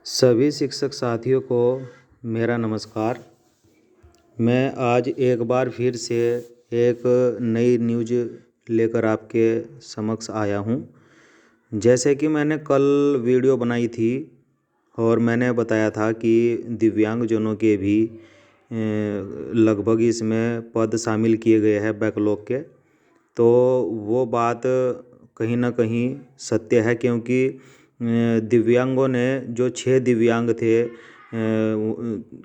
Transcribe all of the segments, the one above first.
सभी शिक्षक साथियों को मेरा नमस्कार। मैं आज एक बार फिर से एक नई न्यूज़ लेकर आपके समक्ष आया हूँ। जैसे कि मैंने कल वीडियो बनाई थी और मैंने बताया था कि दिव्यांगजनों के भी लगभग इसमें पद शामिल किए गए हैं बैकलॉग के। तो वो बात कहीं ना कहीं सत्य है, क्योंकि दिव्यांगों ने जो 6 दिव्यांग थे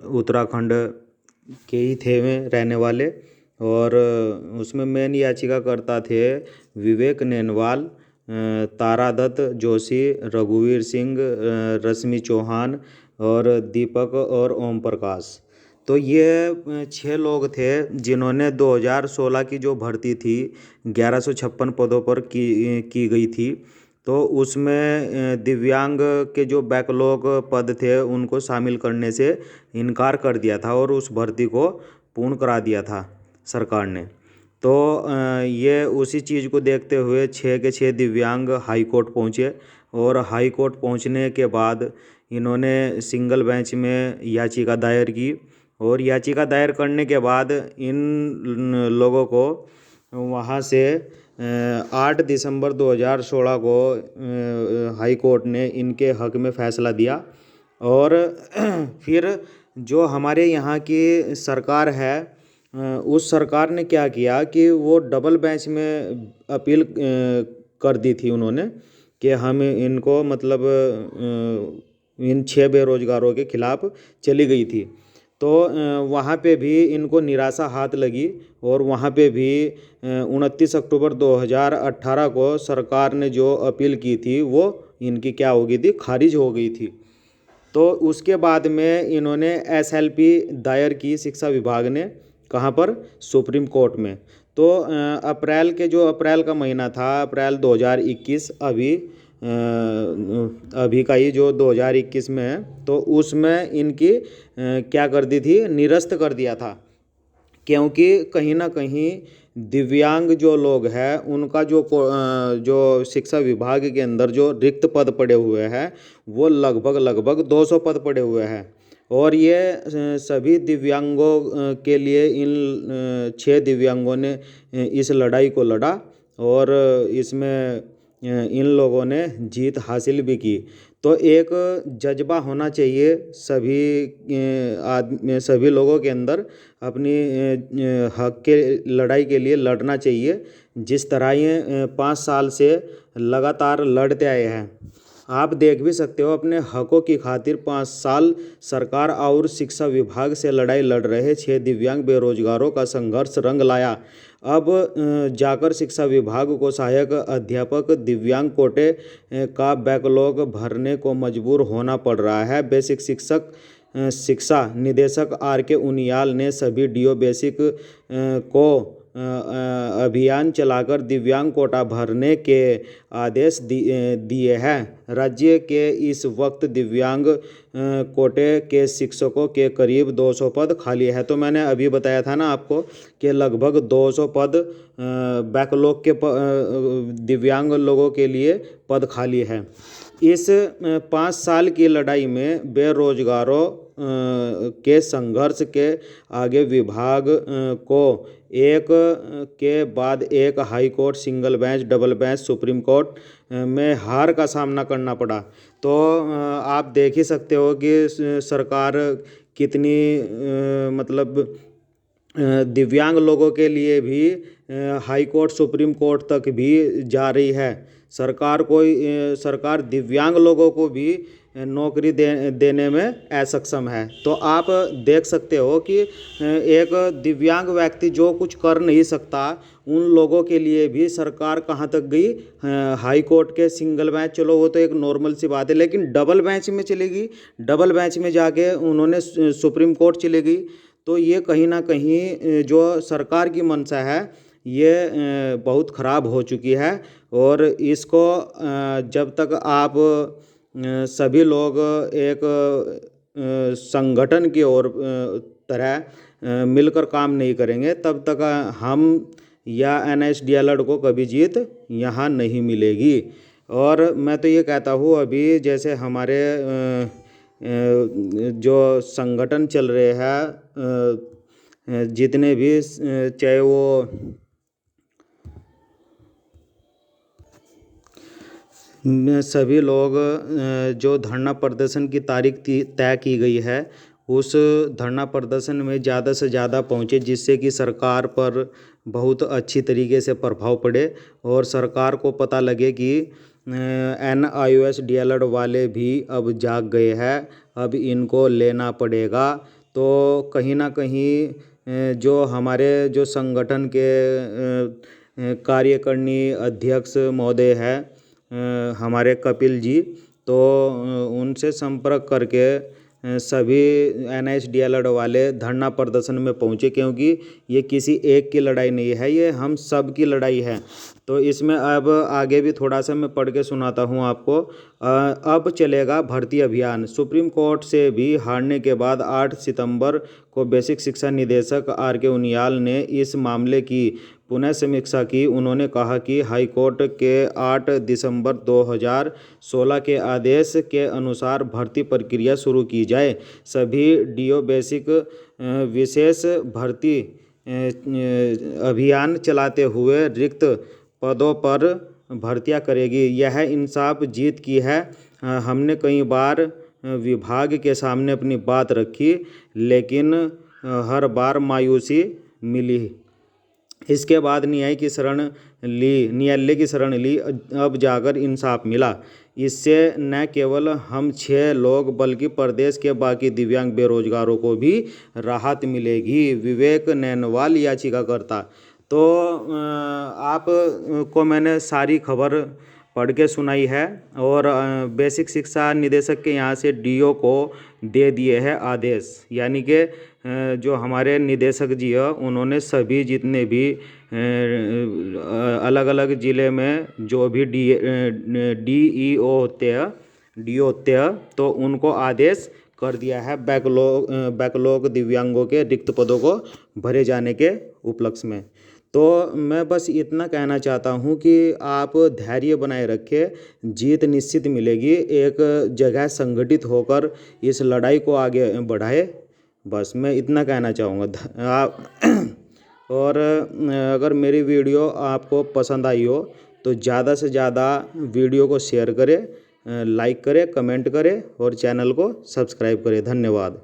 उत्तराखंड के ही थे वे रहने वाले, और उसमें मेन याचिकाकर्ता थे विवेक नैनवाल, तारा दत्त जोशी, रघुवीर सिंह, रश्मि चौहान और दीपक और ओम प्रकाश। तो ये 6 लोग थे जिन्होंने 2016 की जो भर्ती थी 1156 पदों पर की गई थी। तो उसमें दिव्यांग के जो बैकलॉग पद थे उनको शामिल करने से इनकार कर दिया था और उस भर्ती को पूर्ण करा दिया था सरकार ने। तो ये उसी चीज़ को देखते हुए 6 के 6 दिव्यांग हाई कोर्ट पहुँचे, और हाई कोर्ट पहुँचने के बाद इन्होंने सिंगल बेंच में याचिका दायर की, और याचिका दायर करने के बाद इन लोगों को वहाँ से 8 दिसंबर 2016 को हाई कोर्ट ने इनके हक में फ़ैसला दिया। और फिर जो हमारे यहाँ की सरकार है, उस सरकार ने क्या किया कि वो डबल बेंच में अपील कर दी थी उन्होंने कि हम इनको मतलब इन 6 बेरोजगारों के खिलाफ चली गई थी। तो वहाँ पे भी इनको निराशा हाथ लगी, और वहाँ पे भी 29 अक्टूबर 2018 को सरकार ने जो अपील की थी वो इनकी क्या हो गई थी, खारिज हो गई थी। तो उसके बाद में इन्होंने एसएलपी दायर की शिक्षा विभाग ने, कहाँ पर, सुप्रीम कोर्ट में। तो अप्रैल का महीना था, अप्रैल 2021, अभी का ही जो 2021 में है, तो उसमें इनकी क्या कर दी थी, निरस्त कर दिया था। क्योंकि कहीं ना कहीं दिव्यांग जो लोग हैं उनका जो शिक्षा विभाग के अंदर जो रिक्त पद पड़े हुए हैं वो लगभग 200 पद पड़े हुए हैं। और ये सभी दिव्यांगों के लिए इन 6 दिव्यांगों ने इस लड़ाई को लड़ा, और इसमें इन लोगों ने जीत हासिल भी की। तो एक जज्बा होना चाहिए सभी लोगों के अंदर, अपनी हक के लड़ाई के लिए लड़ना चाहिए, जिस तरह ये 5 साल से लगातार लड़ते आए हैं। आप देख भी सकते हो, अपने हकों की खातिर 5 साल सरकार और शिक्षा विभाग से लड़ाई लड़ रहे 6 दिव्यांग बेरोजगारों का संघर्ष रंग लाया। अब जाकर शिक्षा विभाग को सहायक अध्यापक दिव्यांग कोटे का बैकलॉग भरने को मजबूर होना पड़ रहा है। बेसिक शिक्षा निदेशक R.K. उनियाल ने सभी डीओ बेसिक को अभियान चलाकर दिव्यांग कोटा भरने के आदेश दिए हैं। राज्य के इस वक्त दिव्यांग कोटे के शिक्षकों के करीब 200 पद खाली है। तो मैंने अभी बताया था ना आपको कि लगभग 200 पद बैकलॉग के दिव्यांग लोगों के लिए पद खाली है। इस 5 साल की लड़ाई में बेरोजगारों के संघर्ष के आगे विभाग को एक के बाद एक high court, single bench, double bench, supreme court में हार का सामना करना पड़ा। तो आप देख ही सकते हो कि सरकार कितनी मतलब दिव्यांग लोगों के लिए भी हाई कोर्ट, सुप्रीम कोर्ट तक भी जा रही है। सरकार दिव्यांग लोगों को भी नौकरी देने में असक्षम है। तो आप देख सकते हो कि एक दिव्यांग व्यक्ति जो कुछ कर नहीं सकता, उन लोगों के लिए भी सरकार कहाँ तक गई, हाई कोर्ट के सिंगल बेंच, चलो वो तो एक नॉर्मल सी बात है, लेकिन डबल बेंच में चलेगी, डबल बेंच में जाके उन्होंने सुप्रीम कोर्ट चले गई। तो ये कहीं ना कहीं जो सरकार की मंशा है ये बहुत ख़राब हो चुकी है। और इसको जब तक आप सभी लोग एक संगठन की ओर तरह मिलकर काम नहीं करेंगे, तब तक हम या NSDLR को कभी जीत यहाँ नहीं मिलेगी। और मैं तो ये कहता हूँ, अभी जैसे हमारे जो संगठन चल रहे हैं, जितने भी, चाहे वो सभी लोग, जो धरना प्रदर्शन की तारीख तय की गई है, उस धरना प्रदर्शन में ज़्यादा से ज़्यादा पहुँचे, जिससे कि सरकार पर बहुत अच्छी तरीके से प्रभाव पड़े और सरकार को पता लगे कि NIOS DLED वाले भी अब जाग गए हैं, अब इनको लेना पड़ेगा। तो कहीं ना कहीं जो हमारे जो संगठन के कार्यकारिणी अध्यक्ष महोदय है, हमारे कपिल जी, तो उनसे संपर्क करके सभी NIOS DLED वाले धरना प्रदर्शन में पहुँचे, क्योंकि ये किसी एक की लड़ाई नहीं है, ये हम सब की लड़ाई है। तो इसमें अब आगे भी थोड़ा सा मैं पढ़ के सुनाता हूँ आपको। अब चलेगा भर्ती अभियान। सुप्रीम कोर्ट से भी हारने के बाद 8 सितंबर को बेसिक शिक्षा निदेशक RK उनियाल ने इस मामले की पुनः समीक्षा की। उन्होंने कहा कि हाईकोर्ट के 8 दिसंबर 2016 के आदेश के अनुसार भर्ती प्रक्रिया शुरू की जाए। सभी DO बेसिक विशेष भर्ती अभियान चलाते हुए रिक्त पदों पर भर्तियां करेगी। यह इंसाफ जीत की है। हमने कई बार विभाग के सामने अपनी बात रखी, लेकिन हर बार मायूसी मिली। इसके बाद न्यायालय की शरण ली, अब जाकर इंसाफ मिला। इससे न केवल हम 6 लोग बल्कि प्रदेश के बाकी दिव्यांग बेरोजगारों को भी राहत मिलेगी। विवेक नैनवाल याचिकाकर्ता। तो आप को मैंने सारी खबर पढ़ के सुनाई है और बेसिक शिक्षा निदेशक के यहाँ से DO को दे दिए हैं आदेश, यानी कि जो हमारे निदेशक जी हैं, उन्होंने सभी जितने भी अलग अलग ज़िले में जो भी DEO होते हैं, तो उनको आदेश कर दिया है बैकलॉग दिव्यांगों के रिक्त पदों को भरे जाने के उपलक्ष्य में। तो मैं बस इतना कहना चाहता हूँ कि आप धैर्य बनाए रखें, जीत निश्चित मिलेगी। एक जगह संगठित होकर इस लड़ाई को आगे बढ़ाए, बस मैं इतना कहना चाहूँगा। और अगर मेरी वीडियो आपको पसंद आई हो तो ज़्यादा से ज़्यादा वीडियो को शेयर करें, लाइक करें, कमेंट करें और चैनल को सब्सक्राइब करें। धन्यवाद।